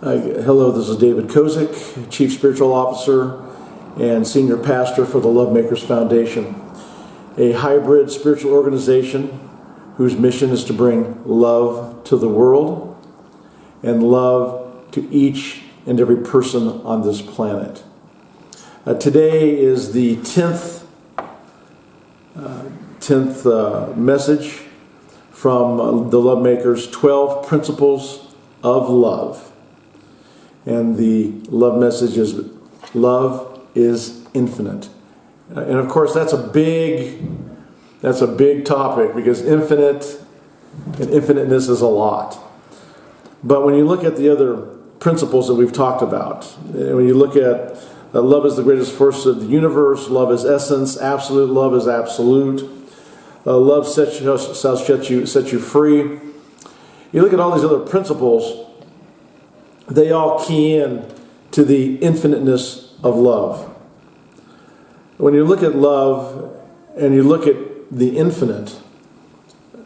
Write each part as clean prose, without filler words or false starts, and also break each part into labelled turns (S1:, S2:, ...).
S1: Hello, this is David Kozich, Chief Spiritual Officer and Senior Pastor for the LoveMakers Foundation, a hybrid spiritual organization whose mission is to bring love to the world and love to each and every person on this planet. Today is the 10th message from the LoveMakers 12 Principles of Love. And the love message is, love is infinite. And of course, that's a big topic, because infinite and infiniteness is a lot. But when you look at the other principles that we've talked about, when you look at love is the greatest force of the universe, love is essence, absolute love is absolute, love shall set you free. You look at all these other principles, they all key in to the infiniteness of love. When you look at love and you look at the infinite,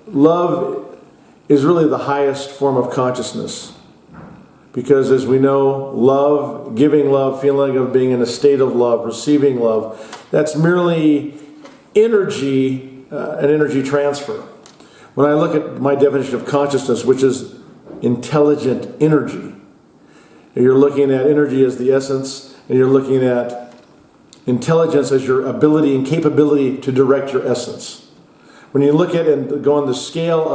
S1: love is really the highest form of consciousness. Because as we know, love, giving love, feeling of being in a state of love, receiving love, that's merely energy, an energy transfer. When I look at my definition of consciousness, which is intelligent energy, you're looking at energy as the essence, and you're looking at intelligence as your ability and capability to direct your essence. When you look at and go on the scale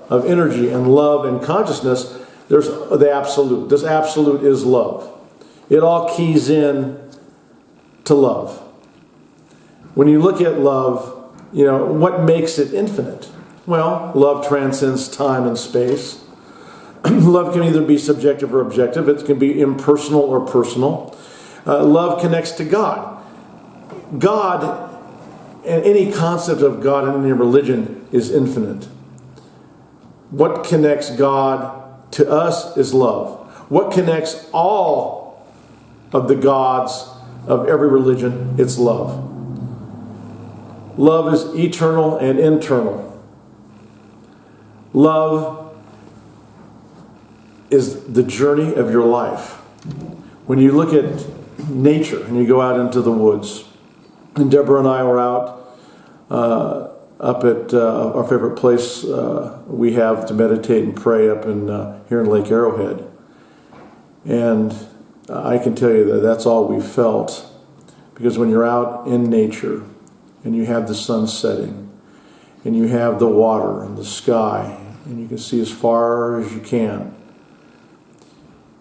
S1: of energy and love and consciousness, there's the absolute. This absolute is love. It all keys in to love. When you look at love, what makes it infinite? Well, love transcends time and space. Love can either be subjective or objective. It can be impersonal or personal. Love connects to God. God, and any concept of God in any religion, is infinite. What connects God to us is love. What connects all of the gods of every religion? It's love. Love is eternal and internal. Love is the journey of your life. When you look at nature and you go out into the woods, and Deborah and I were out up at our favorite place we have to meditate and pray up in here in Lake Arrowhead, and I can tell you that that's all we felt, because when you're out in nature and you have the sun setting and you have the water and the sky and you can see as far as you can,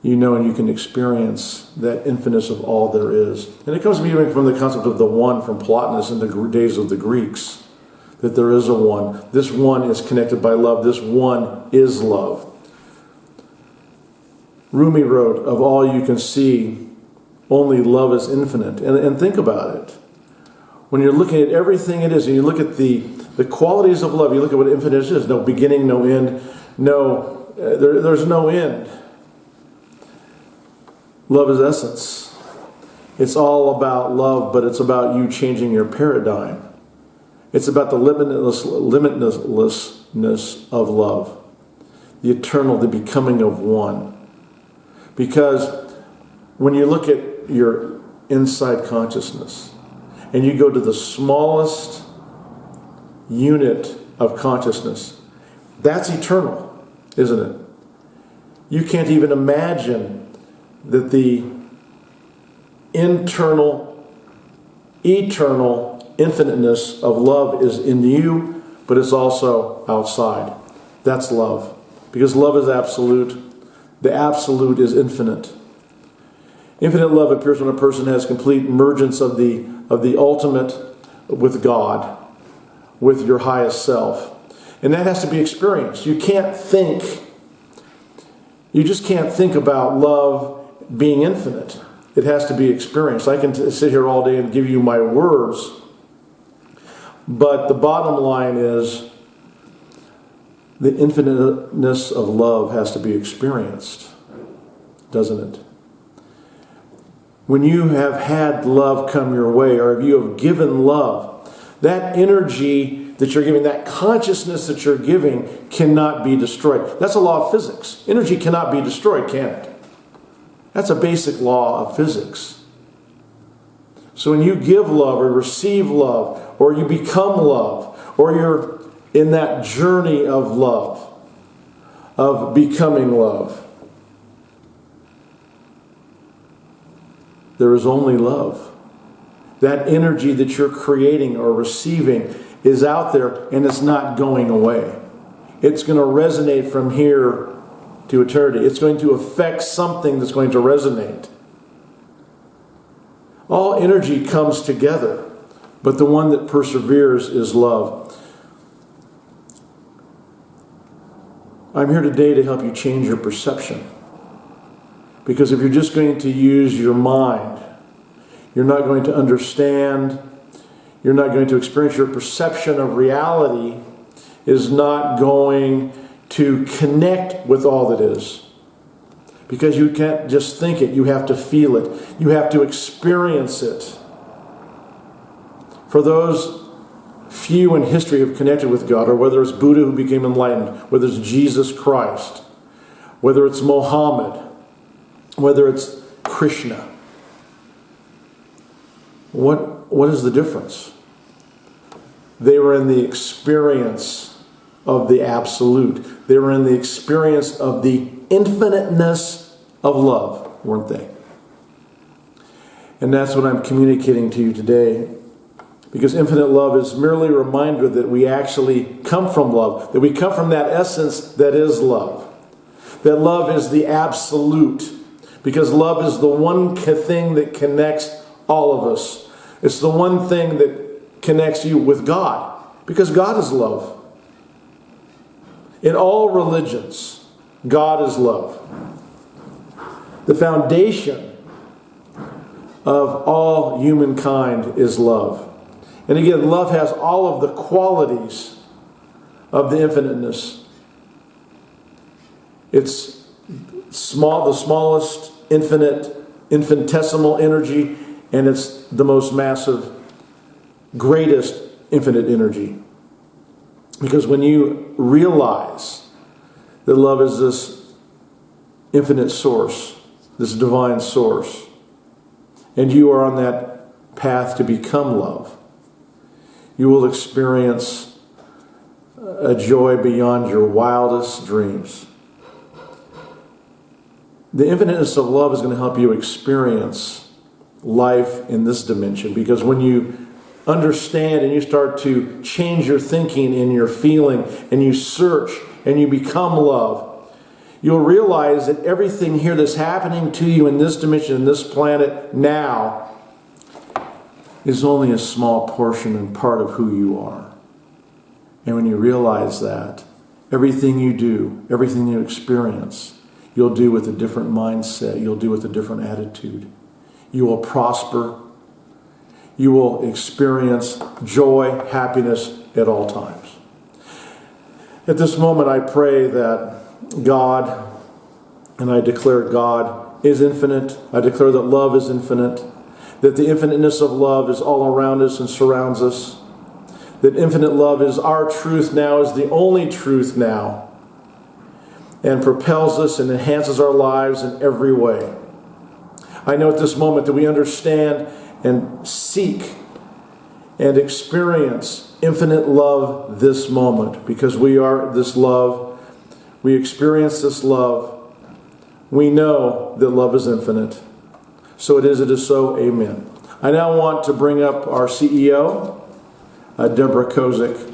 S1: and you can experience that infiniteness of all there is. And it comes to me from the concept of the one from Plotinus in the days of the Greeks, that there is a one. This one is connected by love. This one is love. Rumi wrote, of all you can see, only love is infinite. And think about it. When you're looking at everything it is, and you look at the qualities of love, you look at what infinite is, no beginning, no end, there's no end. Love is essence. It's all about love, but it's about you changing your paradigm. It's about the limitlessness of love. The eternal, the becoming of one. Because when you look at your inside consciousness, and you go to the smallest unit of consciousness, that's eternal, isn't it? You can't even imagine that the internal, eternal infiniteness of love is in you, but it's also outside. That's love. Because love is absolute. The absolute is infinite. Infinite love appears when a person has complete emergence of the ultimate with God, with your highest self. And that has to be experienced. You just can't think about love being infinite. It has to be experienced. I can sit here all day and give you my words, but the bottom line is the infiniteness of love has to be experienced, doesn't it? When you have had love come your way, or if you have given love, that energy that you're giving, that consciousness that you're giving, cannot be destroyed. That's a law of physics. Energy cannot be destroyed, can it? That's a basic law of physics. So when you give love or receive love, or you become love, or you're in that journey of love, of becoming love, there is only love. That energy that you're creating or receiving is out there, and it's not going away. It's going to resonate from here to eternity. It's going to affect something that's going to resonate. All energy comes together, but the one that perseveres is love. I'm here today to help you change your perception. Because if you're just going to use your mind, you're not going to understand, you're not going to experience. Your perception of reality is not going to connect with all that is. Because you can't just think it, you have to feel it. You have to experience it. For those few in history who have connected with God, or whether it's Buddha who became enlightened, whether it's Jesus Christ, whether it's Mohammed, whether it's Krishna, what is the difference? They were in the experience of the absolute. They were in the experience of the infiniteness of love, weren't they? And that's what I'm communicating to you today. Because infinite love is merely a reminder that we actually come from love, that we come from that essence that is love. That love is the absolute. Because love is the one thing that connects all of us. It's the one thing that connects you with God. Because God is love. In all religions, God is love. The foundation of all humankind is love. And again, love has all of the qualities of the infiniteness. It's small, the smallest infinitesimal energy, and it's the most massive, greatest infinite energy. Because when you realize that love is this infinite source, this divine source, and you are on that path to become love, you will experience a joy beyond your wildest dreams. The infiniteness of love is going to help you experience life in this dimension, because when you understand and you start to change your thinking and your feeling, and you search and you become love, you'll realize that everything here that's happening to you in this dimension, in this planet now, is only a small portion and part of who you are. And when you realize that, everything you do, everything you experience, you'll do with a different mindset. You'll do with a different attitude. You will prosper. You will experience joy, happiness at all times. At this moment, I pray that God, and I declare God is infinite. I declare that love is infinite. That the infiniteness of love is all around us and surrounds us. That infinite love is our truth now, is the only truth now, and propels us and enhances our lives in every way. I know at this moment that we understand and seek and experience infinite love this moment, because we are this love. We experience this love. We know that love is infinite. So it is so, amen. I now want to bring up our CEO, Deborah Kozich,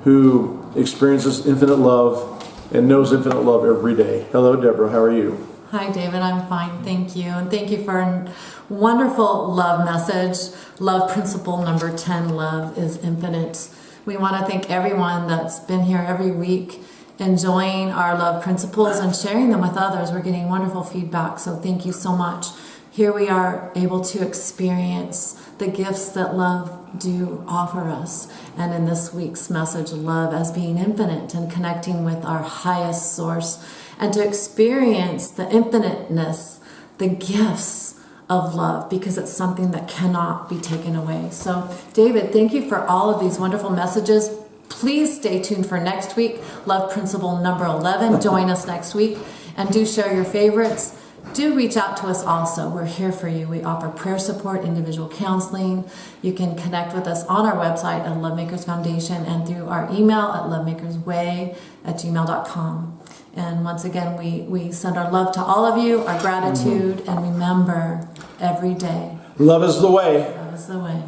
S1: who experiences infinite love and knows infinite love every day. Hello, Deborah. How are you?
S2: Hi, David. I'm fine. Thank you. And thank you for a wonderful love message. Love principle number 10, love is infinite. We want to thank everyone that's been here every week enjoying our love principles and sharing them with others. We're getting wonderful feedback, so thank you so much. Here we are able to experience the gifts that love do offer us. And in this week's message, love as being infinite and connecting with our highest source, and to experience the infiniteness, the gifts of love, because it's something that cannot be taken away. So, David, thank you for all of these wonderful messages. Please stay tuned for next week, love principle number 11. Join us next week, and do share your favorites. do reach out to us also. We're here for you. We offer prayer support, individual counseling. You can connect with us on our website at LoveMakers Foundation and through our email at lovemakersway@gmail.com. And once again, we send our love to all of you, our gratitude, and remember every day.
S1: Love is the way.
S2: Love is the way.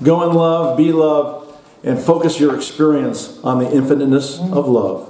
S1: Go in love, be love, and focus your experience on the infiniteness of love.